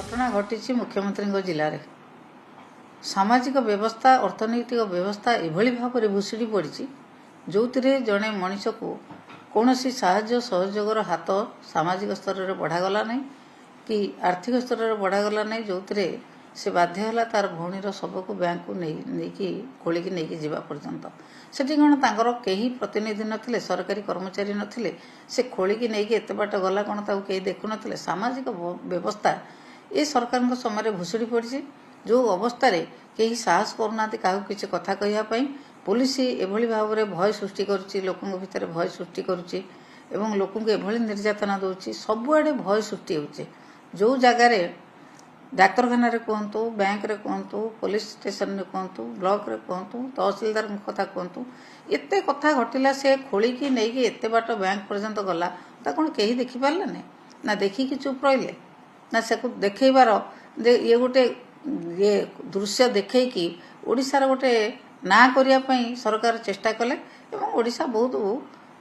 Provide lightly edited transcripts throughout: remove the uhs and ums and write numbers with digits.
घटना घटी मुख्यमंत्री जिले में सामाजिक व्यवस्था अर्थनैतिक व्यवस्था एभली भाव में भुशुड़ी पड़ी जो जड़े मनीष को कौन साहाय्य सहयोगर हाथ सामाजिक स्तर में बढ़ागला नहीं कि आर्थिक स्तर में बढ़ागला नहीं जो से बाध्य है तार भौणीर शव को बैंक को नहीं खोलिकी नहीं जावा पर्यंत सेठी कौन तांकर कहीं प्रतिनिधि नथिले सरकारी कर्मचारी नथिले से खोलिकी नहीं एत बाट गला कौन ताऊ कहीं देखु नथिले सामाजिक व्यवस्था ये सरकार समय भुशुड़ी पड़ी जो अवस्था कहीं साहस करूना क्या किसी कथा कहवाई पुलिस एभली भाव में भय सृष्टि करुच्ची लोकों भितर भय सृष्टि करुच्ची एवं लोक एभली निर्यातना दूसरी सबुआड़े भय सृष्टि होचे जो जगार डाक्तखाना कहतु बैंक रे कहतु पुलिस स्टेशन में कहतु ब्लॉक रे कहतु तहसिलदार कथा कहतु एत कथा घटला से खोलिकी नहीं एत बाट बैंक पर्यंत गला कौन कहीं देखिपारे ना देखिकी चुप रही ना से देखबार ये गोटे ये दृश्य देखी ओडिशार गोटे ना करने सरकार चेष्टा कले ओडिशा बहुत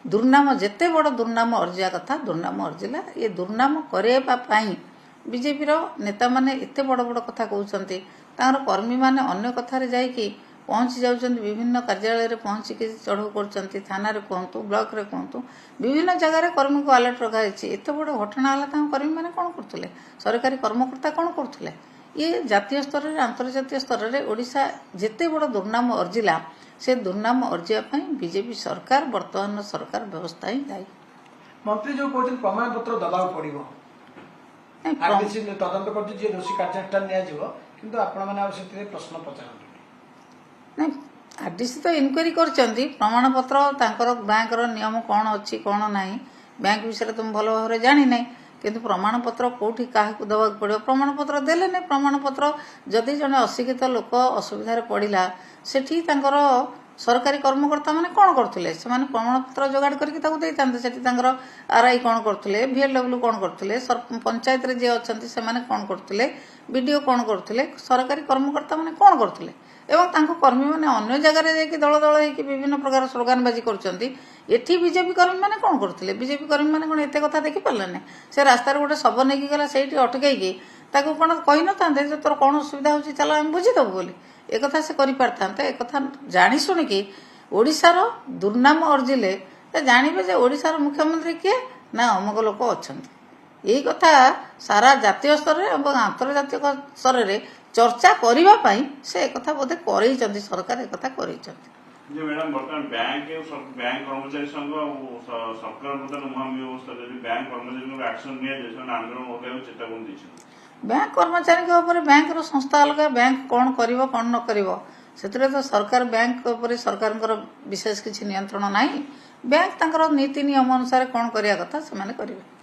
दुर्नाम जेते बड़ दुर्नाम अर्जिया कथा दुर्नाम अर्जिला ये दुर्नाम करने बीजेपी नेता माने एते बड़ बड़ कथा कहते कर्मी माने अन्य कथार जाइकी पहुँची जाउछन्ति विभिन्न कार्यालय रे पहुँचिकी चढ़ऊ कर थाना रे कहतु ब्लॉक रे कहतु विभिन्न जगार कर्मी को अलर्ट रखाई एत बड़ घटना है कर्मी माने कौन करते सरकारी कर्मकर्ता कौन करते ये जातीय स्तर में अंतर्जातीय स्तर में ओडिशा जेते बड़ दुर्नाम अर्जिला से दुर्नाम अर्जिया बीजेपी सरकार वर्तमान सरकार व्यवस्था ही दायी। मंत्री जो कहते प्रमाण पत्र दबा पड़ो तदंत कर दोषी कार्यानुष्ठान किंतु आपण मैंने प्रश्न पचार आरडीसी तो इनक्वारी कर प्रमाण पत्र बैंक नियम कौन अच्छी कौन ना बैंक विषय तुम भल भाव जानी ना किंतु प्रमाण पत्र कौटी क्या दवा पड़ो प्रमाण पत्र देले नहीं प्रमाण पत्र जदि जड़े अशिक्षित लोक असुविधा पड़ा सेठी सरकारी कर्मकर्ता मैंने कौन करते से प्रमाण पत्र जोगाड़ करके आरआई कौन करते VLW कौन करते पंचायत रे जे अच्छा से कौन करते बीडीओ कौन करते सरकारी कर्मकर्ता मैंने कौन करते एवं कर्मी मैंने अन्य जगह दल दल हो विभिन्न प्रकार स्लोगानबाजी करती बीजेपी कर्मी मैंने कौन करते बीजेपी कर्मी मैंने कौन एत कथा देखी पारे से रास्तार गोटे शव नहीं गला से अटकई कौन कही न था तोर कौन असुविधा हो चल आम बुझीदेबू बोली एक से कर एक जानी शुणिकी ओडिशार दुर्नाम अर्जिले जानवे जे ओडिशार मुख्यमंत्री किए ना अमुक लोक अच्छा यही कथा सारा जातीय स्तर और आंतर्जातिक स्तर में चर्चा करने से एक बोधे कर सरकार एक कर मैडम बर्तमान बैंक कर्मचारी संघ सरकार बैंक कर्मचारी एक्शन आंदोलन उठाई चेतावनी दी बैंक कर्मचारी के ऊपर बैंक रो संस्था अलग बैंक कौन करिवो कौन न करिवो सेतरे तो सरकार बैंक ऊपर सरकार विशेष किसी नियंत्रण नहीं बैंक तांकर नीति नियम अनुसार कौन करिया कथा से माने करिवे।